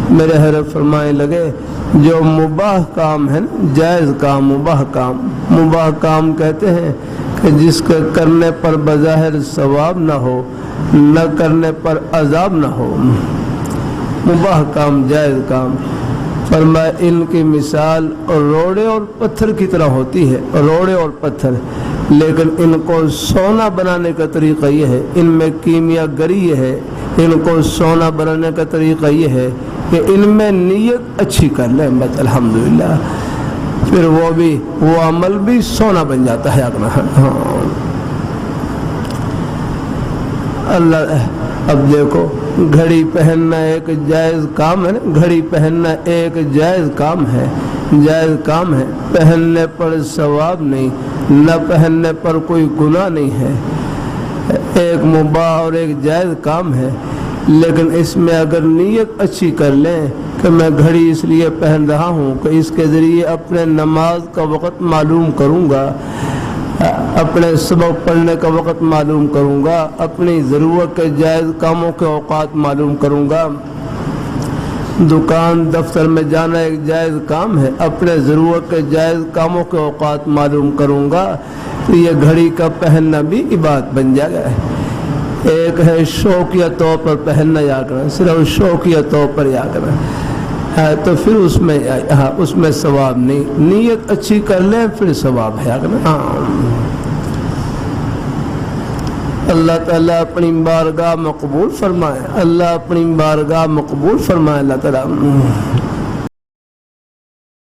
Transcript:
میرے حضرت فرمائے لگے جو مباح کام ہے نا، جائز کام، مباح کام کہتے ہیں کہ جس کے کرنے پر بظاہر ثواب نہ ہو، نہ کرنے پر عذاب نہ ہو، مباح کام، جائز کام۔ فرمایا ان کی مثال روڑے اور پتھر کی طرح ہوتی ہے، روڑے اور پتھر، لیکن ان کو سونا بنانے کا طریقہ یہ ہے، ان میں کیمیا گری یہ ہے، ان کو سونا بنانے کا طریقہ یہ ہے کہ ان میں نیت اچھی کر لیں بس الحمدللہ، پھر وہ عمل بھی سونا بن جاتا ہے اپنا۔ اللہ اب دیکھو گھڑی پہننا ایک جائز کام ہے نا، گھڑی پہننا ایک جائز کام ہے، جائز کام ہے، پہننے پر ثواب نہیں، نہ پہننے پر کوئی گناہ نہیں ہے، ایک مباح اور ایک جائز کام ہے، لیکن اس میں اگر نیت اچھی کر لیں کہ میں گھڑی اس لیے پہن رہا ہوں کہ اس کے ذریعے اپنے نماز کا وقت معلوم کروں گا، اپنے سبق پڑھنے کا وقت معلوم کروں گا، اپنی ضرورت کے جائز کاموں کے اوقات معلوم کروں گا، دکان دفتر میں جانا ایک جائز کام ہے، اپنے ضرورت کے جائز کاموں کے اوقات معلوم کروں گا، تو یہ گھڑی کا پہننا بھی عبادت بن جائے گا۔ ایک ہے شوقیہ طور پر پہننا یا کرنا، صرف شوقیہ طور پر یا کرنا ہے تو پھر اس میں ثواب نہیں، نیت اچھی کر لیں پھر ثواب ہے کرنا۔ اللہ تعالیٰ اپنی بارگاہ مقبول فرمائے، اللہ اپنی بارگاہ مقبول فرمائے اللہ تعالیٰ۔